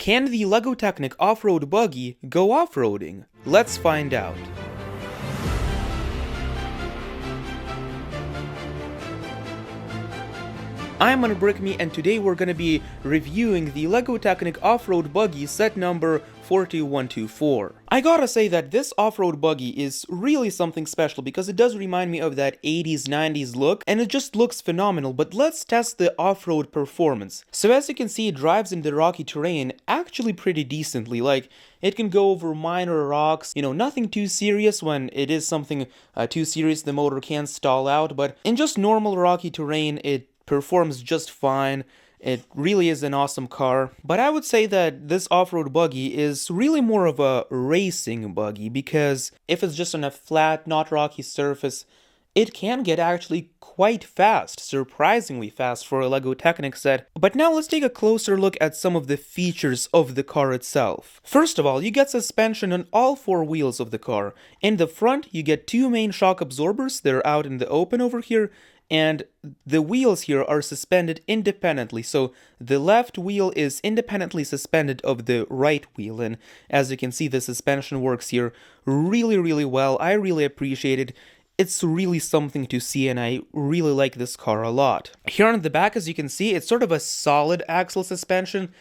Can the LEGO Technic Off-Road Buggy go off-roading? Let's find out. I'm Brickme, and today we're going to be reviewing the LEGO Technic Off-Road Buggy set number 42124. I gotta say that this off-road buggy is really something special because it does remind me of that 80s, 90s look, and it just looks phenomenal. But let's test the off-road performance. So as you can see, it drives in the rocky terrain actually pretty decently. Like, it can go over minor rocks, nothing too serious. When it is something too serious, the motor can stall out, but in just normal rocky terrain, it performs just fine. It really is an awesome car, but I would say that this off-road buggy is really more of a racing buggy, because if it's just on a flat, not rocky surface, it can get actually quite fast, surprisingly fast for a LEGO Technic set. But now let's take a closer look at some of the features of the car itself. First of all, you get suspension on all four wheels of the car. In the front, you get two main shock absorbers. They're out in the open over here. And the wheels here are suspended independently, so the left wheel is independently suspended of the right wheel, and as you can see, the suspension works here really well. I really appreciate it. It's really something to see, and I really like this car a lot. Here on the back, as you can see, it's sort of a solid axle suspension.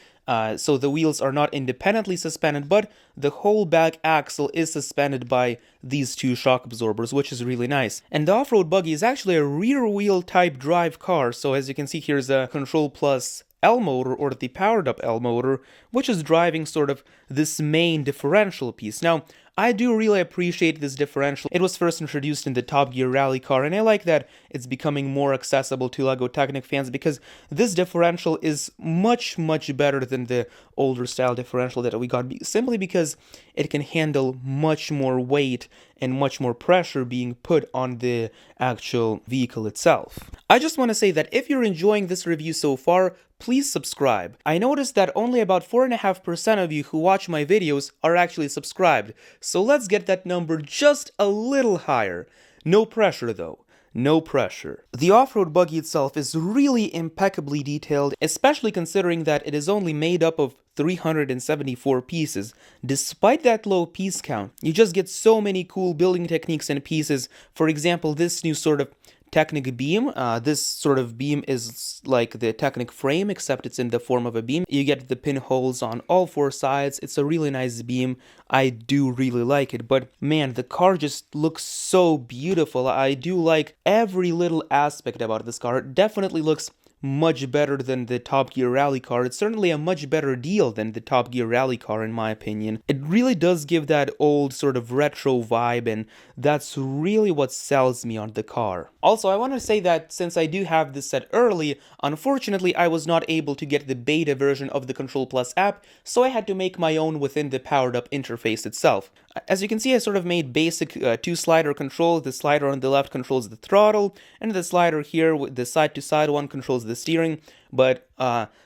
So the wheels are not independently suspended, but the whole back axle is suspended by these two shock absorbers, which is really nice. And the off-road buggy is actually a rear-wheel type drive car, so as you can see, here's a Control Plus L motor, or the powered-up L motor, which is driving sort of this main differential piece. Now, I do really appreciate this differential. It was first introduced in the Top Gear rally car, and I like that it's becoming more accessible to LEGO Technic fans, because this differential is much better than the older style differential that we got, simply because it can handle much more weight and much more pressure being put on the actual vehicle itself. I just want to say that if you're enjoying this review so far, please subscribe. I noticed that only about 4.5% of you who watch my videos are actually subscribed, so let's get that number just a little higher. No pressure though. No pressure. The off-road buggy itself is really impeccably detailed, especially considering that it is only made up of 374 pieces. Despite that low piece count, you just get so many cool building techniques and pieces. For example, this new sort of Technic beam. This sort of beam is like the Technic frame, except it's in the form of a beam. You get the pinholes on all four sides. It's a really nice beam. I do really like it, but man, the car just looks so beautiful. I do like every little aspect about this car. It definitely looks much better than the Top Gear rally car. It's certainly a much better deal than the Top Gear rally car, in my opinion. It really does give that old sort of retro vibe, and that's really what sells me on the car. Also, I want to say that since I do have this set early, unfortunately I was not able to get the beta version of the Control Plus app, so I had to make my own within the powered up interface itself. As you can see, I sort of made basic two-slider control. The slider on the left controls the throttle, and the slider here, with the side-to-side one, controls the steering. But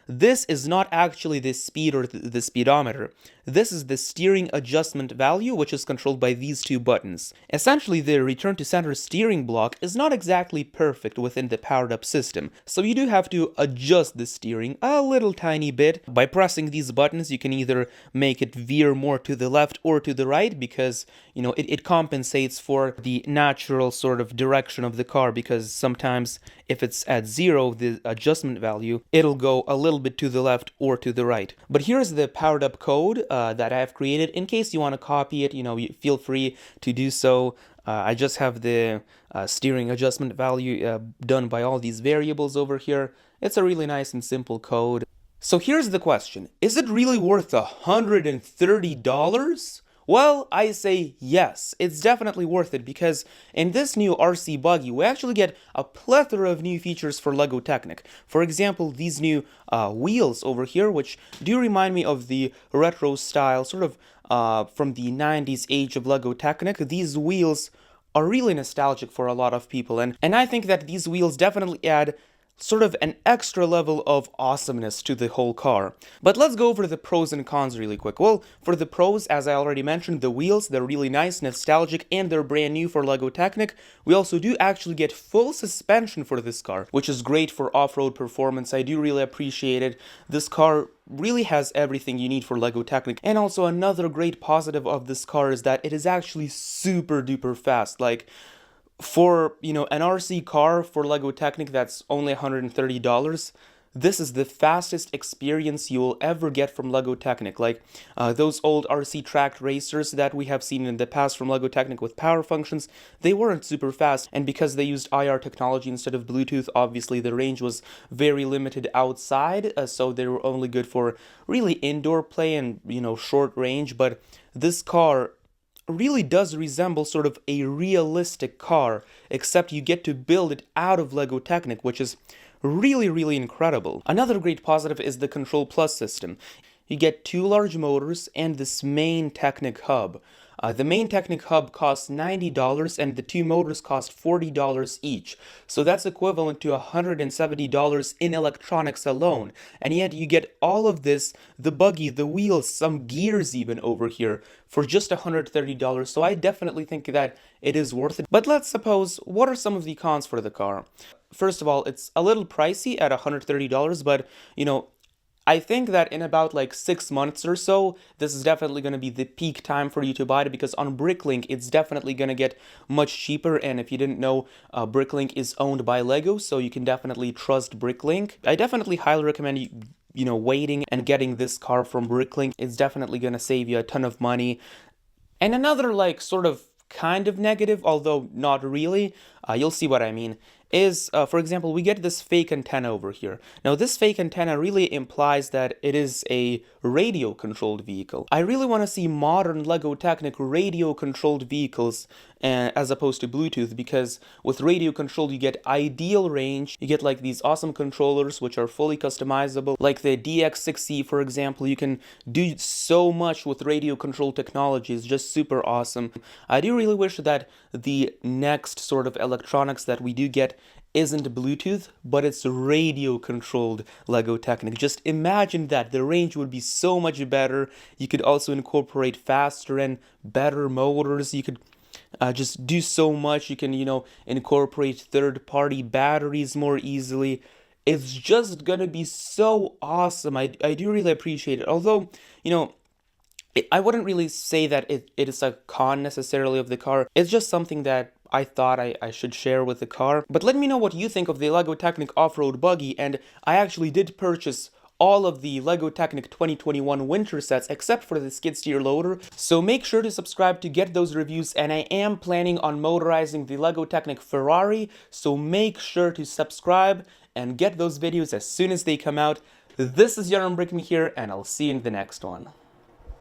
this is not actually the speed or the speedometer. This is the steering adjustment value, which is controlled by these two buttons. Essentially, the return to center steering block is not exactly perfect within the powered up system, so you do have to adjust the steering a little tiny bit. By pressing these buttons, you can either make it veer more to the left or to the right, because it compensates for the natural sort of direction of the car, because sometimes if it's at 0, the adjustment value, it'll go a little bit to the left or to the right. But here's the powered up code that I have created. In case you want to copy it, you feel free to do so. I just have the steering adjustment value done by all these variables over here. It's a really nice and simple code. So here's the question. Is it really worth $130? Well, I say yes, it's definitely worth it, because in this new RC buggy, we actually get a plethora of new features for LEGO Technic. For example, these new wheels over here, which do remind me of the retro style, sort of from the 90s age of LEGO Technic. These wheels are really nostalgic for a lot of people, and I think that these wheels definitely add sort of an extra level of awesomeness to the whole car. But let's go over the pros and cons really quick. Well, for the pros, as I already mentioned, the wheels, they're really nice, nostalgic, and they're brand new for LEGO Technic. We also do actually get full suspension for this car, which is great for off-road performance. I do really appreciate it. This car really has everything you need for LEGO Technic. And also another great positive of this car is that it is actually super duper fast. Like, for, an RC car for LEGO Technic that's only $130, this is the fastest experience you'll ever get from LEGO Technic. Like, those old RC tracked racers that we have seen in the past from LEGO Technic with power functions, they weren't super fast, and because they used IR technology instead of Bluetooth, obviously the range was very limited outside, so they were only good for really indoor play and, short range. But this car really does resemble sort of a realistic car, except you get to build it out of LEGO Technic, which is really, really incredible. Another great positive is the Control Plus system. You get 2 large motors and this main Technic hub. The main Technic hub costs $90 and the 2 motors cost $40 each. So that's equivalent to $170 in electronics alone. And yet you get all of this, the buggy, the wheels, some gears even over here, for just $130. So I definitely think that it is worth it. But let's suppose, what are some of the cons for the car? First of all, it's a little pricey at $130, but, I think that in about like 6 months or so, this is definitely going to be the peak time for you to buy it, because on Bricklink, it's definitely going to get much cheaper. And if you didn't know, Bricklink is owned by LEGO, so you can definitely trust Bricklink. I definitely highly recommend you waiting and getting this car from Bricklink. It's definitely going to save you a ton of money. And another, like, sort of kind of negative, although not really, you'll see what I mean, is, for example, we get this fake antenna over here. Now, this fake antenna really implies that it is a radio-controlled vehicle. I really want to see modern LEGO Technic radio-controlled vehicles as opposed to Bluetooth, because with radio-controlled you get ideal range, you get like these awesome controllers which are fully customizable, like the DX6E, for example. You can do so much with radio-controlled technology. It's just super awesome. I do really wish that the next sort of electronics that we do get isn't Bluetooth, but it's radio-controlled LEGO Technic. Just imagine that. The range would be so much better. You could also incorporate faster and better motors. You could just do so much. You can, incorporate third-party batteries more easily. It's just gonna be so awesome. I do really appreciate it. Although, I wouldn't really say that it is a con necessarily of the car. It's just something that I thought I should share with the car. But let me know what you think of the LEGO Technic Off-Road Buggy, and I actually did purchase all of the LEGO Technic 2021 winter sets except for the skid steer loader, so make sure to subscribe to get those reviews. And I am planning on motorizing the LEGO Technic Ferrari, so make sure to subscribe and get those videos as soon as they come out. This is Yaron Brickman here, and I'll see you in the next one.